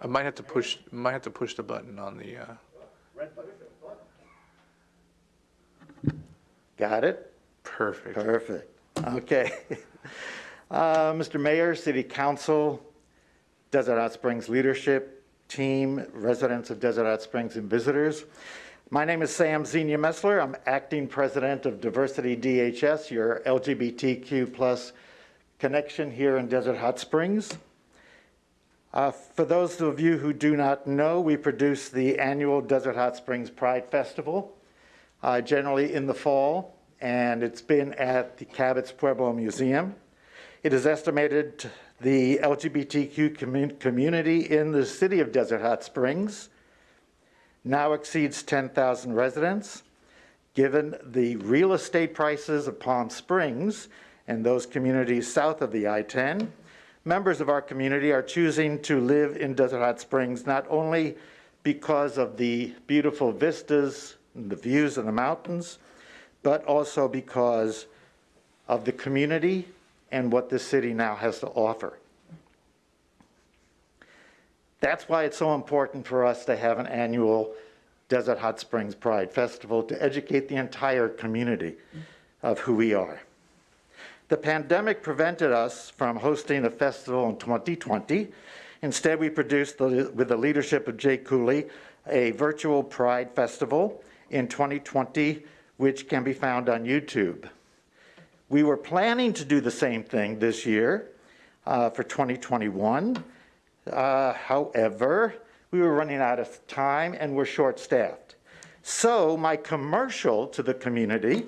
I might have to push the button on the. Red button. Got it? Perfect. Perfect. Okay. Mr. Mayor, City Council, Desert Hot Springs leadership team, residents of Desert Hot Springs and visitors. My name is Sam Zenia Messler. I'm acting president of DiversityDHS, your LGBTQ plus connection here in Desert Hot Springs. For those of you who do not know, we produce the annual Desert Hot Springs Pride Festival, generally in the fall, and it's been at the Cabot's Pueblo Museum. It is estimated the LGBTQ community in the city of Desert Hot Springs now exceeds 10,000 residents. Given the real estate prices of Palm Springs and those communities south of the I-10, members of our community are choosing to live in Desert Hot Springs not only because of the beautiful vistas and the views of the mountains, but also because of the community and what this city now has to offer. That's why it's so important for us to have an annual Desert Hot Springs Pride Festival to educate the entire community of who we are. The pandemic prevented us from hosting a festival in 2020. Instead, we produced, with the leadership of Jay Cooley, a virtual Pride Festival in 2020, which can be found on YouTube. We were planning to do the same thing this year for 2021. However, we were running out of time and we're short-staffed. So my commercial to the community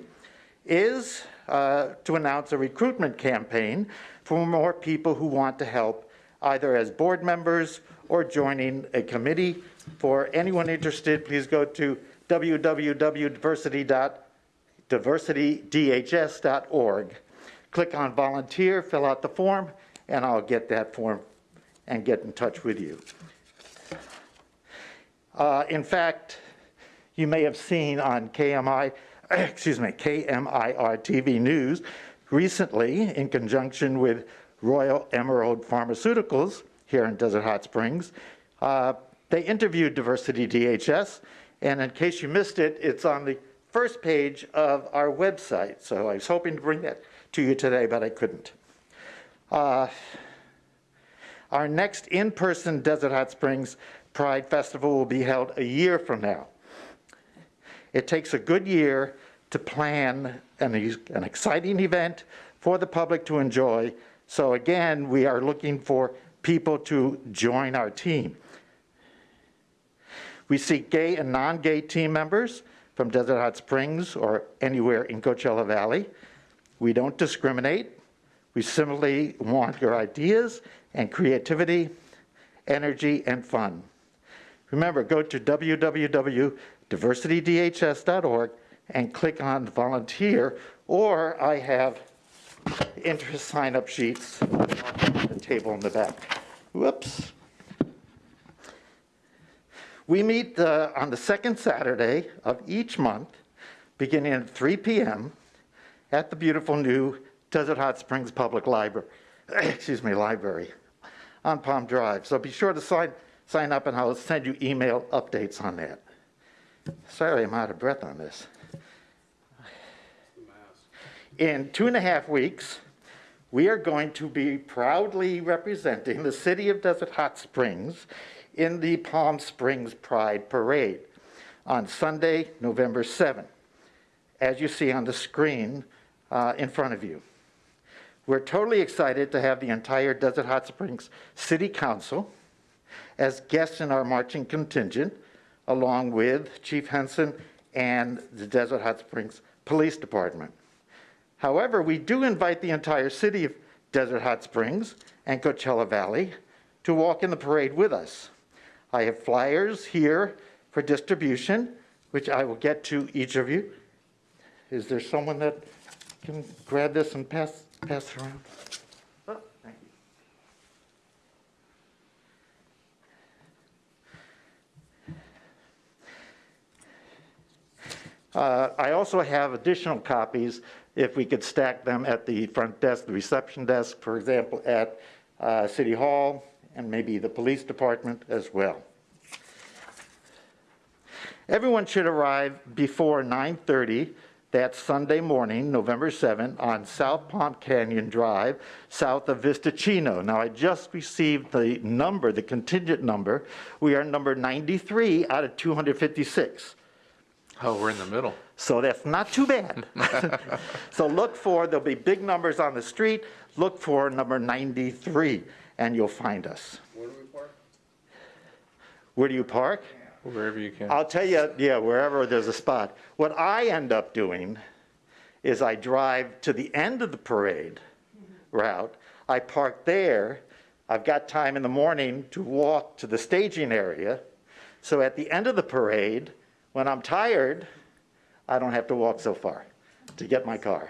is to announce a recruitment campaign for more people who want to help, either as board members or joining a committee. For anyone interested, please go to www.diversitydhs.org. Click on volunteer, fill out the form, and I'll get that form and get in touch with you. In fact, you may have seen on KMIR TV News recently, in conjunction with Royal Emerald Pharmaceuticals here in Desert Hot Springs, they interviewed DiversityDHS, and in case you missed it, it's on the first page of our website. So I was hoping to bring that to you today, but I couldn't. Our next in-person Desert Hot Springs Pride Festival will be held a year from now. It takes a good year to plan an exciting event for the public to enjoy. So again, we are looking for people to join our team. We seek gay and non-gay team members from Desert Hot Springs or anywhere in Coachella Valley. We don't discriminate. We simply want your ideas and creativity, energy, and fun. Remember, go to www.diversitydhs.org and click on volunteer, or I have interest sign-up sheets on the table in the back. Whoops. We meet on the second Saturday of each month, beginning at 3 p.m. at the beautiful new Desert Hot Springs Public Library, library on Palm Drive. So be sure to sign up, and I'll send you email updates on that. Sorry, I'm out of breath on this. In 2.5 weeks, we are going to be proudly representing the city of Desert Hot Springs in the Palm Springs Pride Parade on Sunday, November 7th, as you see on the screen in front of you. We're totally excited to have the entire Desert Hot Springs City Council as guests in our marching contingent, along with Chief Henson and the Desert Hot Springs Police Department. However, we do invite the entire city of Desert Hot Springs and Coachella Valley to walk in the parade with us. I have flyers here for distribution, which I will get to each of you. Is there someone that can grab this and pass it around? Oh, thank you. I also have additional copies, if we could stack them at the front desk, the reception desk, for example, at City Hall and maybe the police department as well. Everyone should arrive before 9:30 that Sunday morning, November 7th, on South Palm Canyon Drive, south of Vista Chino. Now, I just received the number, the contingent number. We are number 93 out of 256. Oh, we're in the middle. So that's not too bad. So look for, there'll be big numbers on the street. Look for number 93, and you'll find us. Where do we park? Where do you park? Wherever you can. I'll tell you, yeah, wherever there's a spot. What I end up doing is I drive to the end of the parade route. I park there. I've got time in the morning to walk to the staging area. So at the end of the parade, when I'm tired, I don't have to walk so far to get my car.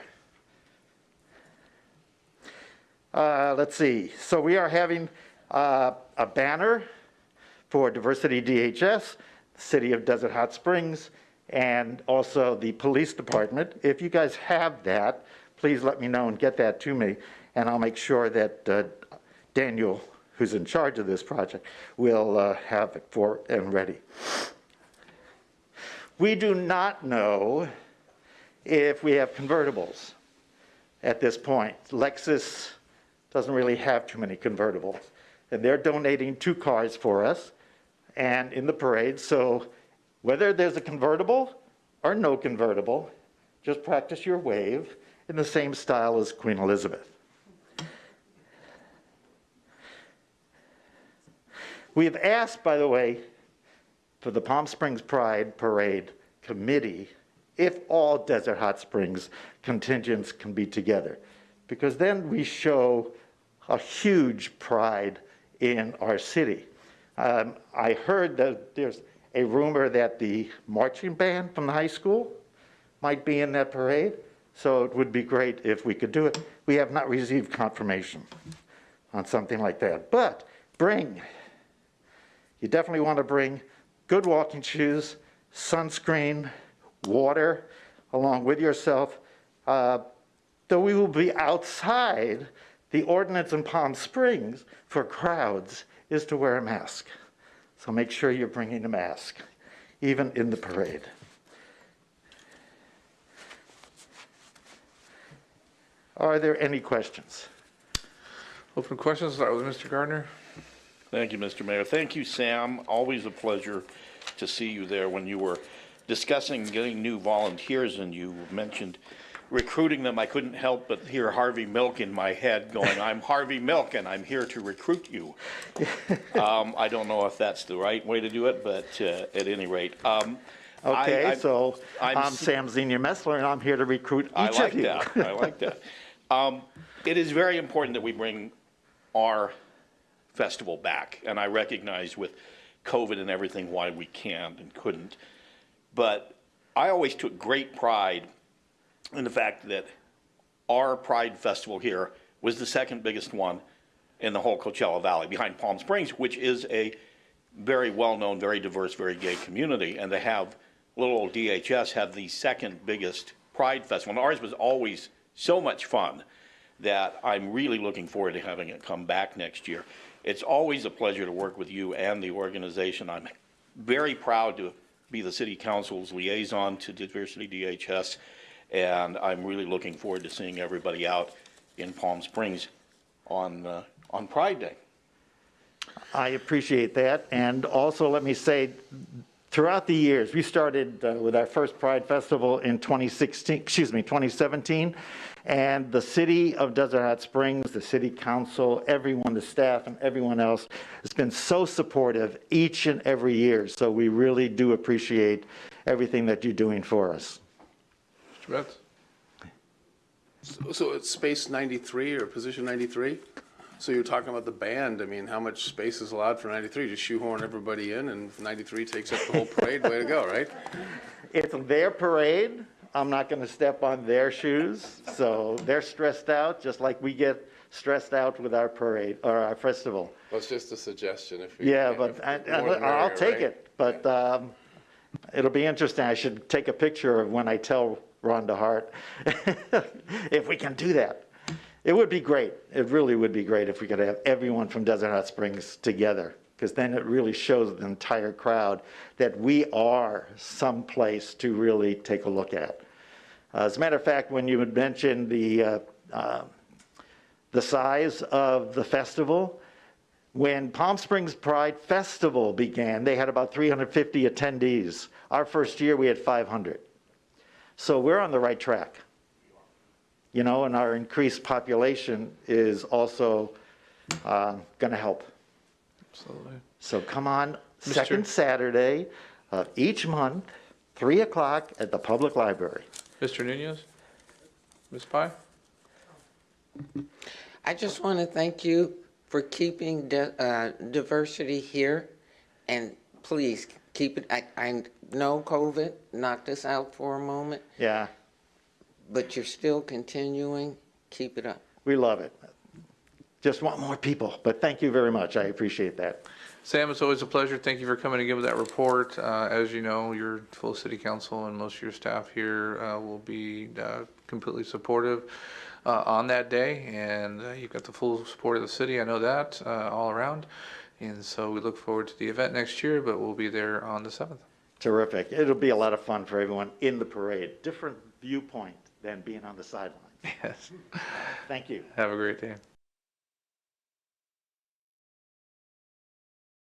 Let's see. So we are having a banner for DiversityDHS, the City of Desert Hot Springs, and also the police department. If you guys have that, please let me know and get that to me, and I'll make sure that Daniel, who's in charge of this project, will have it for and ready. We do not know if we have convertibles at this point. Lexus doesn't really have too many convertibles, and they're donating 2 cars for us and in the parade. So whether there's a convertible or no convertible, just practice your wave in the same style as Queen Elizabeth. We have asked, by the way, for the Palm Springs Pride Parade Committee, if all Desert Hot Springs contingents can be together, because then we show a huge pride in our city. I heard that there's a rumor that the marching band from the high school might be in that parade, so it would be great if we could do it. We have not received confirmation on something like that, but you definitely want to bring good walking shoes, sunscreen, water, along with yourself. Though we will be outside, the ordinance in Palm Springs for crowds is to wear a mask. So make sure you're bringing a mask, even in the parade. Are there any questions? Open questions, start with Mr. Gardner. Thank you, Mr. Mayor. Thank you, Sam. Always a pleasure to see you there. When you were discussing getting new volunteers and you mentioned recruiting them, I couldn't help but hear Harvey Milk in my head going, I'm Harvey Milk and I'm here to recruit you. I don't know if that's the right way to do it, but at any rate. Okay, I'm Sam Xenia Messler and I'm here to recruit each of you. I like that. It is very important that we bring our festival back, and I recognize with COVID and everything why we can't and couldn't. But I always took great pride in the fact that our Pride Festival here was the second biggest one in the whole Coachella Valley, behind Palm Springs, which is a very well-known, very diverse, very gay community. And to have little old DHS have the second biggest Pride Festival, and ours was always so much fun that I'm really looking forward to having it come back next year. It's always a pleasure to work with you and the organization. I'm very proud to be the City Council's liaison to DiversityDHS, and I'm really looking forward to seeing everybody out in Palm Springs on Pride Day. I appreciate that, and also let me say, throughout the years, we started with our first Pride Festival in 2017, and the City of Desert Hot Springs, the City Council, everyone, the staff, and everyone else has been so supportive each and every year. So we really do appreciate everything that you're doing for us. Mr. Betts? So it's space 93 or position 93? So you're talking about the band. I mean, how much space is allowed for 93? Just shoehorn everybody in and 93 takes up the whole parade? Way to go, right? It's their parade. I'm not going to step on their shoes. So they're stressed out just like we get stressed out with our parade or our festival. Well, it's just a suggestion. I'll take it. But it'll be interesting. I should take a picture of when I tell Rhonda Hart if we can do that. It would be great. It really would be great if we could have everyone from Desert Hot Springs together, because then it really shows the entire crowd that we are someplace to really take a look at. As a matter of fact, when you had mentioned the size of the festival, when Palm Springs Pride Festival began, they had about 350 attendees. Our first year, we had 500. So we're on the right track. You know, and our increased population is also going to help. Absolutely. So come on, second Saturday of each month, 3 o'clock at the public library. Mr. Nunez? Ms. Pye? I just want to thank you for keeping diversity here, and please keep it. I know COVID knocked us out for a moment, Yeah, but you're still continuing. Keep it up. we love it. Just want more people, but thank you very much. I appreciate that. Sam, it's always a pleasure. Thank you for coming and giving that report. As you know, your full city council and most of your staff here will be completely supportive on that day, and you've got the full support of the city. I know that all around, and so we look forward to the event next year, but we'll be there on the 7th. Terrific. It'll be a lot of fun for everyone in the parade. Different viewpoint than being on the sideline. Yes. Thank you. Have a great day.